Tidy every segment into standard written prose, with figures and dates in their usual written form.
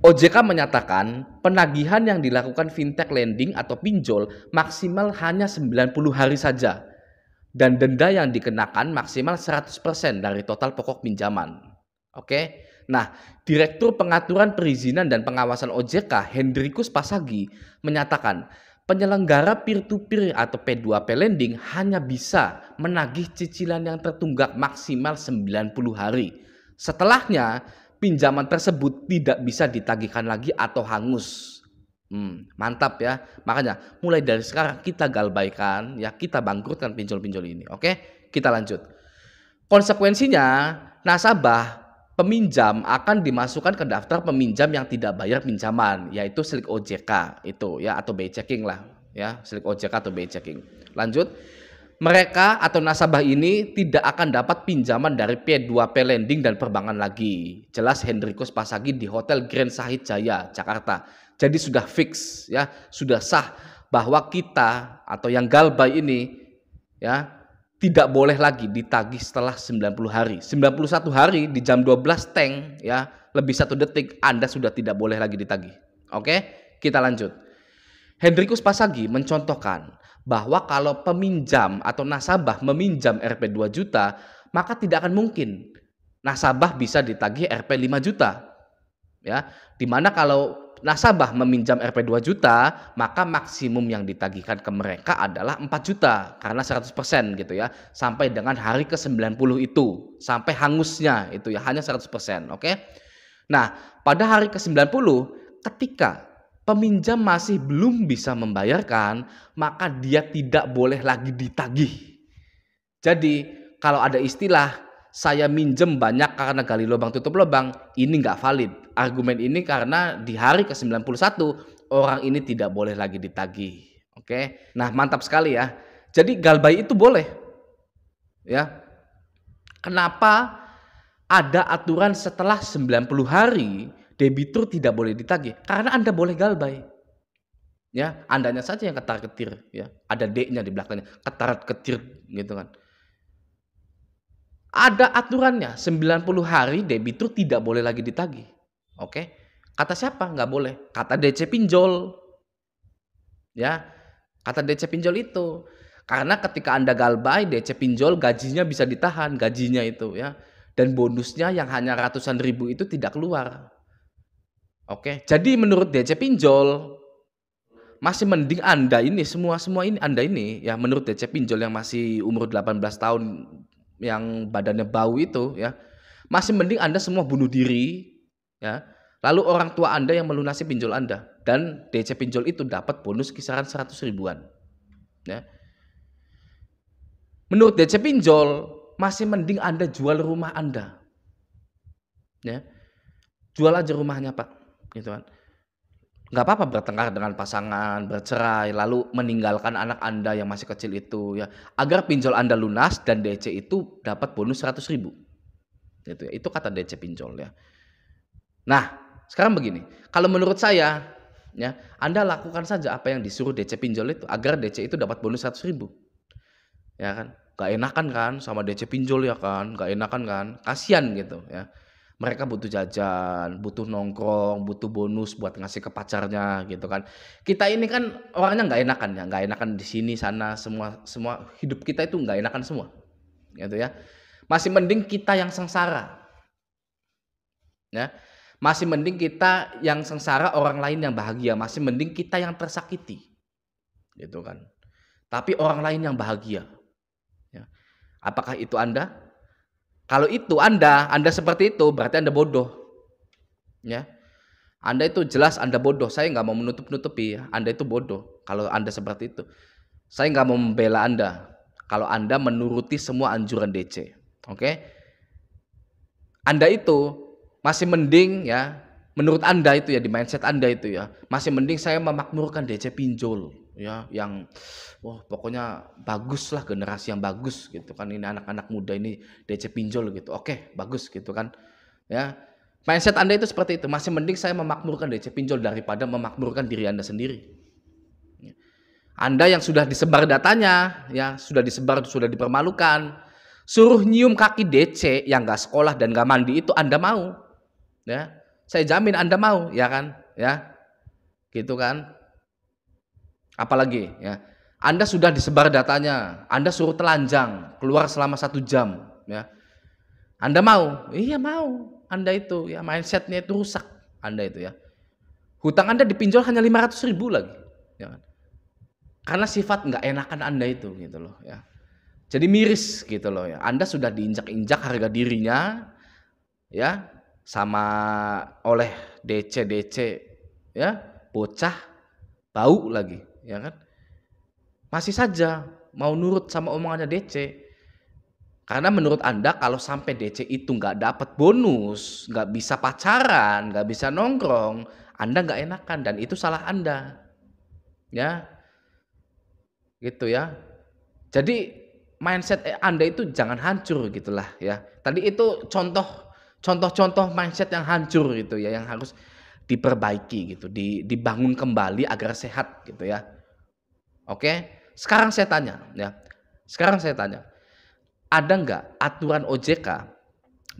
OJK menyatakan penagihan yang dilakukan fintech lending atau pinjol maksimal hanya 90 hari saja dan denda yang dikenakan maksimal 100% dari total pokok pinjaman. Oke. Nah, Direktur Pengaturan Perizinan dan Pengawasan OJK, Hendrikus Pasagi, menyatakan penyelenggara peer-to-peer atau P2P lending hanya bisa menagih cicilan yang tertunggak maksimal 90 hari. Setelahnya, pinjaman tersebut tidak bisa ditagihkan lagi atau hangus. Mantap ya. Makanya mulai dari sekarang kita galbaikan ya, kita bangkrutkan pinjol-pinjol ini. Oke, kita lanjut. Konsekuensinya, nasabah peminjam akan dimasukkan ke daftar peminjam yang tidak bayar pinjaman, yaitu slik OJK itu ya, atau BI checking lah ya, slik OJK atau BI checking. Lanjut. Mereka atau nasabah ini tidak akan dapat pinjaman dari P2P lending dan perbankan lagi. Jelas Hendrikus Pasagi di Hotel Grand Sahid Jaya, Jakarta. Jadi sudah fix ya, sudah sah bahwa kita atau yang galbay ini ya tidak boleh lagi ditagih setelah 90 hari. 91 hari di jam 12 teng ya, lebih 1 detik Anda sudah tidak boleh lagi ditagih. Oke, kita lanjut. Hendrikus Pasagi mencontohkan bahwa kalau peminjam atau nasabah meminjam Rp 2 juta, maka tidak akan mungkin nasabah bisa ditagih Rp 5 juta. Ya, dimana kalau nasabah meminjam Rp 2 juta, maka maksimum yang ditagihkan ke mereka adalah 4 juta karena 100% gitu ya, sampai dengan hari ke-90 itu, sampai hangusnya itu ya hanya 100%, oke? Nah, pada hari ke-90 ketika peminjam masih belum bisa membayarkan, maka dia tidak boleh lagi ditagih. Jadi kalau ada istilah saya minjem banyak karena gali lubang tutup lubang, ini nggak valid. Argumen ini karena di hari ke-91 orang ini tidak boleh lagi ditagih. Oke. Nah, mantap sekali ya. Jadi galbay itu boleh. Ya. Kenapa ada aturan setelah 90 hari debitur tidak boleh ditagih? Karena Anda boleh galbay. Ya, Andanya saja yang ketar-ketir ya. Ada D-nya di belakangnya, ketar-ketir gitu kan. Ada aturannya, 90 hari debitur tidak boleh lagi ditagih. Oke. Kata siapa? Nggak boleh. Kata DC pinjol. Ya. Kata DC pinjol itu. Karena ketika Anda galbay, DC pinjol gajinya bisa ditahan, gajinya itu ya. Dan bonusnya yang hanya ratusan ribu itu tidak keluar. Oke. Jadi menurut DC pinjol masih mending Anda ini semua ini Anda ini ya, menurut DC pinjol yang masih umur 18 tahun yang badannya bau itu ya, masih mending Anda semua bunuh diri ya. Lalu orang tua Anda yang melunasi pinjol Anda dan DC pinjol itu dapat bonus kisaran 100 ribuan ya. Menurut DC pinjol masih mending Anda jual rumah Anda. Ya. Jual aja rumahnya, Pak. Gitu kan. Nggak apa-apa bertengkar dengan pasangan, bercerai, lalu meninggalkan anak Anda yang masih kecil itu ya, agar pinjol Anda lunas dan DC itu dapat bonus 100 ribu. Gitu ya. Itu kata DC pinjol ya. Nah, sekarang begini, kalau menurut saya ya, Anda lakukan saja apa yang disuruh DC pinjol itu agar DC itu dapat bonus 100 ribu. Ya kan? Gak enakan kan sama DC pinjol ya kan? Gak enakan kan? Kasian gitu ya. Mereka butuh jajan, butuh nongkrong, butuh bonus buat ngasih ke pacarnya gitu kan. Kita ini kan orangnya nggak enakan ya, nggak enakan di sini sana, semua hidup kita itu nggak enakan semua, gitu ya. Masih mending kita yang sengsara, ya. Masih mending kita yang sengsara, orang lain yang bahagia. Masih mending kita yang tersakiti, gitu kan. Tapi orang lain yang bahagia. Ya. Apakah itu Anda? Kalau itu Anda seperti itu, berarti Anda bodoh. Ya. Anda itu jelas Anda bodoh. Saya nggak mau menutup-nutupi, Anda itu bodoh. Kalau Anda seperti itu. Saya nggak mau membela Anda. Kalau Anda menuruti semua anjuran DC. Oke? Anda itu masih mending ya, menurut Anda itu ya, di mindset Anda itu ya, masih mending saya memakmurkan DC pinjol. Ya, yang wah pokoknya bagus lah, generasi yang bagus gitu kan, ini anak-anak muda ini DC pinjol gitu, oke bagus gitu kan ya. Mindset Anda itu seperti itu, masih mending saya memakmurkan DC pinjol daripada memakmurkan diri Anda sendiri. Anda yang sudah disebar datanya ya, sudah disebar, sudah dipermalukan, suruh nyium kaki DC yang gak sekolah dan gak mandi itu Anda mau ya. Saya jamin Anda mau, ya kan? Ya, gitu kan? Apalagi ya, Anda sudah disebar datanya, Anda suruh telanjang, keluar selama 1 jam, ya. Anda mau? Iya mau. Anda itu ya mindsetnya itu rusak, Anda itu ya. Hutang Anda dipinjol hanya 500.000 lagi, ya kan? Karena sifat nggak enakan Anda itu gitu loh ya. Jadi miris gitu loh ya. Anda sudah diinjak-injak harga dirinya ya sama oleh DC ya, bocah bau lagi ya kan. Masih saja mau nurut sama omongannya DC. Karena menurut Anda kalau sampai DC itu nggak dapat bonus, nggak bisa pacaran, nggak bisa nongkrong, Anda nggak enakan dan itu salah Anda. Ya, gitu ya. Jadi mindset Anda itu jangan hancur gitulah ya. Tadi itu contoh-contoh mindset yang hancur gitu ya, yang harus diperbaiki gitu, dibangun kembali agar sehat gitu ya. Oke, sekarang saya tanya ya. Sekarang saya tanya, ada nggak aturan OJK,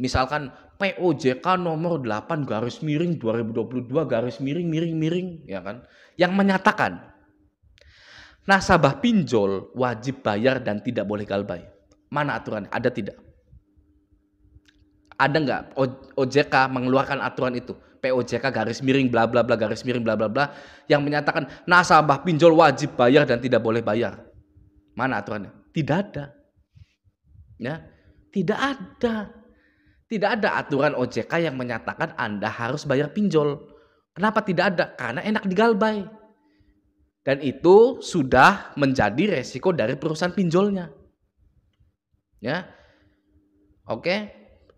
misalkan POJK nomor 8 garis miring 2022 garis miring miring miring ya kan, yang menyatakan nasabah pinjol wajib bayar dan tidak boleh galbay. Mana aturannya? Ada tidak? Ada nggak OJK mengeluarkan aturan itu? POJK garis miring bla bla bla garis miring bla bla bla yang menyatakan nasabah pinjol wajib bayar dan tidak boleh bayar. Mana aturannya? Tidak ada. Ya, tidak ada. Tidak ada aturan OJK yang menyatakan Anda harus bayar pinjol. Kenapa tidak ada? Karena enak digalbay. Dan itu sudah menjadi resiko dari perusahaan pinjolnya. Ya. Oke,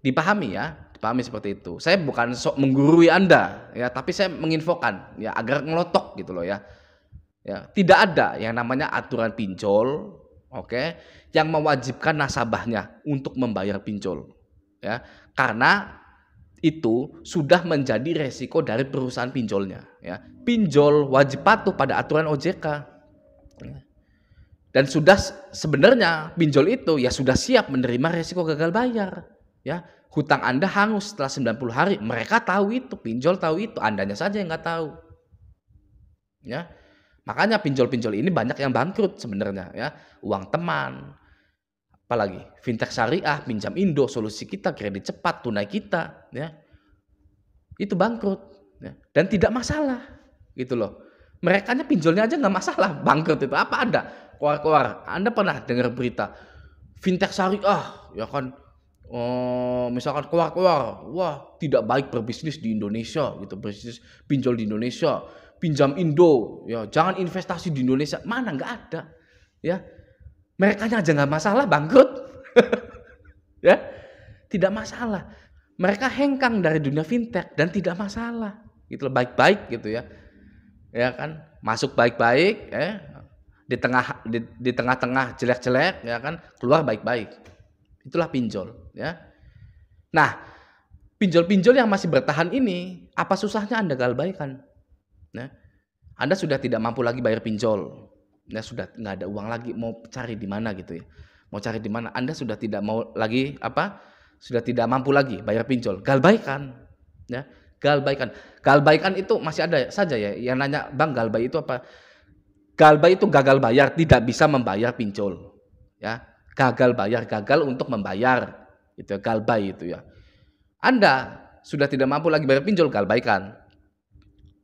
dipahami ya, dipahami seperti itu. Saya bukan sok menggurui Anda ya, tapi saya menginfokan ya agar ngelotok gitu loh ya. Ya, tidak ada yang namanya aturan pinjol, oke, yang mewajibkan nasabahnya untuk membayar pinjol. Ya, karena itu sudah menjadi resiko dari perusahaan pinjolnya ya. Pinjol wajib patuh pada aturan OJK. Dan sudah sebenarnya pinjol itu ya sudah siap menerima resiko gagal bayar ya. Hutang Anda hangus setelah 90 hari. Mereka tahu itu, pinjol tahu itu, Andanya saja yang nggak tahu. Ya. Makanya pinjol-pinjol ini banyak yang bangkrut sebenarnya ya. Uang teman, apalagi fintech syariah, pinjam Indo, solusi kita, kredit cepat, tunai kita, ya itu bangkrut, ya. Dan tidak masalah, gitu loh. Merekanya pinjolnya aja nggak masalah, bangkrut itu apa ada? Keluar-keluar. Anda pernah dengar berita fintech syariah, ya kan? Oh, misalkan keluar-keluar, wah tidak baik berbisnis di Indonesia, gitu, bisnis pinjol di Indonesia, pinjam Indo, ya jangan investasi di Indonesia, mana nggak ada, ya. Mereka aja nggak masalah bangkrut, ya tidak masalah. Mereka hengkang dari dunia fintech dan tidak masalah, gitu loh, baik-baik gitu ya kan, masuk baik-baik, di tengah-tengah jelek-jelek, ya kan, keluar baik-baik. Itulah pinjol, ya. Nah, pinjol-pinjol yang masih bertahan ini, apa susahnya Anda galbaikan? Nah, Anda sudah tidak mampu lagi bayar pinjol. Anda sudah nggak ada uang lagi, mau cari di mana gitu ya. Mau cari di mana? Anda sudah tidak mau lagi sudah tidak mampu lagi bayar pinjol. Galbaikan, ya. Galbaikan. Galbaikan itu masih ada saja ya yang nanya, "Bang, galbay itu apa?" Galbay itu gagal bayar, tidak bisa membayar pinjol. Ya. Gagal bayar, gagal untuk membayar. Itu galbay itu ya. Anda sudah tidak mampu lagi bayar pinjol, galbaikan.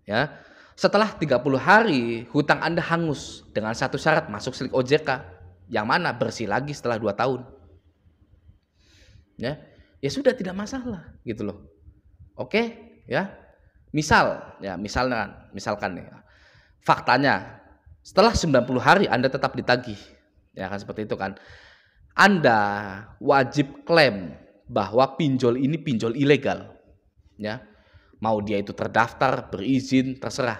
Ya. Setelah 30 hari hutang Anda hangus dengan satu syarat, masuk slik OJK. Yang mana bersih lagi setelah 2 tahun. Ya. Ya sudah tidak masalah gitu loh. Oke, ya. Misalkan nih. Faktanya setelah 90 hari Anda tetap ditagih. Ya kan seperti itu kan. Anda wajib klaim bahwa pinjol ini pinjol ilegal. Ya. Mau dia itu terdaftar, berizin, terserah.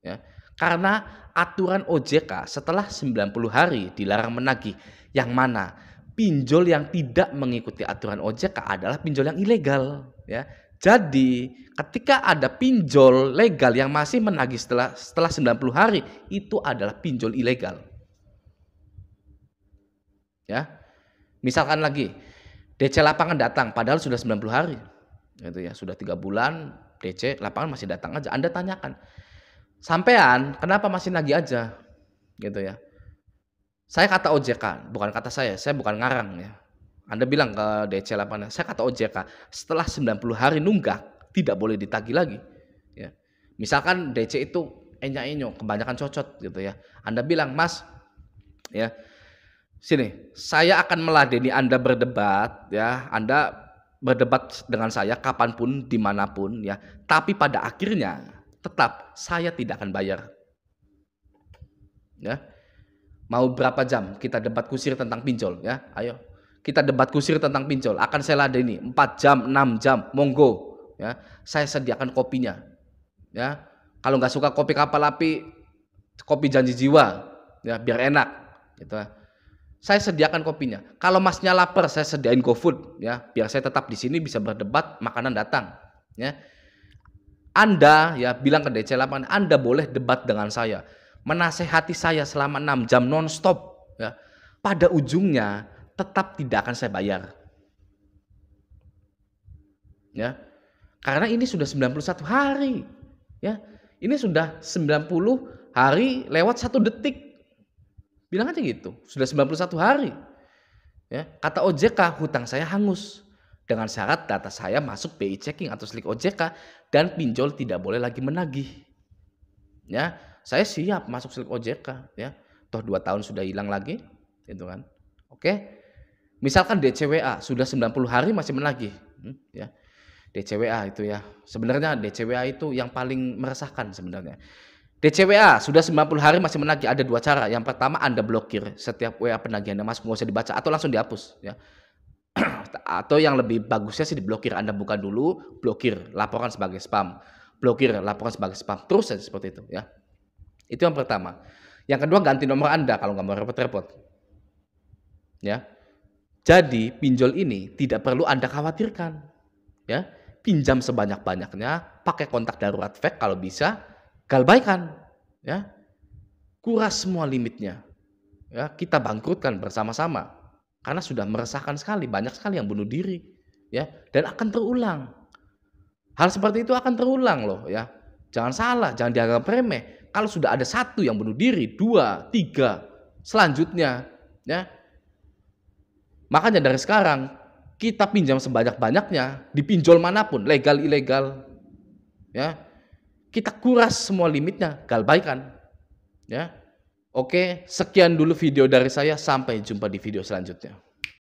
Ya. Karena aturan OJK setelah 90 hari dilarang menagih. Yang mana pinjol yang tidak mengikuti aturan OJK adalah pinjol yang ilegal. Ya. Jadi ketika ada pinjol legal yang masih menagih setelah 90 hari, itu adalah pinjol ilegal. Ya. Misalkan lagi DC lapangan datang padahal sudah 90 hari. Gitu ya, sudah 3 bulan DC lapangan masih datang aja. Anda tanyakan, "Sampean kenapa masih nagih aja?" Gitu ya. Saya kata OJK, bukan kata saya bukan ngarang ya. Anda bilang ke DC lapangan, saya kata OJK, setelah 90 hari nunggak, tidak boleh ditagih lagi. Ya. Misalkan DC itu enyak-enyok, kebanyakan cocot gitu ya. Anda bilang, "Mas, ya, sini, saya akan meladeni Anda berdebat, ya. Anda berdebat dengan saya kapanpun, dimanapun, ya. Tapi pada akhirnya tetap saya tidak akan bayar." Ya. Mau berapa jam kita debat kusir tentang pinjol, ya? Ayo. Kita debat kusir tentang pinjol, akan saya ladeni 4 jam, 6 jam, monggo, ya. Saya sediakan kopinya, ya. Kalau nggak suka kopi kapal api, kopi janji jiwa, ya, biar enak, gitu. Saya sediakan kopinya. Kalau Masnya lapar, saya sediain GoFood, ya, biar saya tetap di sini bisa berdebat, makanan datang, ya. Anda, ya, bilang ke DC lapangan, Anda boleh debat dengan saya, menasehati saya selama 6 jam nonstop, ya. Pada ujungnya tetap tidak akan saya bayar. Ya. Karena ini sudah 91 hari, ya. Ini sudah 90 hari lewat 1 detik. Bilang aja gitu, sudah 91 hari. Ya. Kata OJK, hutang saya hangus. Dengan syarat data saya masuk BI checking atau slik OJK dan pinjol tidak boleh lagi menagih. Ya, saya siap masuk slik OJK, ya. Toh 2 tahun sudah hilang lagi, gitu kan. Oke. Misalkan DCWA sudah 90 hari masih menagih, ya. DCWA itu ya. Sebenarnya DCWA itu yang paling meresahkan sebenarnya. DCWA sudah 90 hari masih menagih, ada 2 cara. Yang pertama Anda blokir setiap WA penagihan Anda masuk, nggak usah dibaca atau langsung dihapus, ya. Atau yang lebih bagusnya sih diblokir. Anda buka dulu, blokir, laporan sebagai spam. Blokir, laporan sebagai spam. Terus saja seperti itu, ya. Itu yang pertama. Yang kedua, ganti nomor Anda kalau nggak mau repot-repot. Ya. Jadi pinjol ini tidak perlu Anda khawatirkan. Ya. Pinjam sebanyak-banyaknya, pakai kontak darurat fake kalau bisa, galbaikan. Ya. Kuras semua limitnya. Ya, kita bangkrutkan bersama-sama. Karena sudah meresahkan sekali, banyak sekali yang bunuh diri, ya, dan akan terulang. Hal seperti itu akan terulang loh, ya. Jangan salah, jangan dianggap remeh. Kalau sudah ada 1 yang bunuh diri, 2, 3, selanjutnya, ya. Makanya dari sekarang kita pinjam sebanyak-banyaknya, dipinjol manapun, legal ilegal, ya. Kita kuras semua limitnya, galbaikan, ya. Oke, sekian dulu video dari saya, sampai jumpa di video selanjutnya.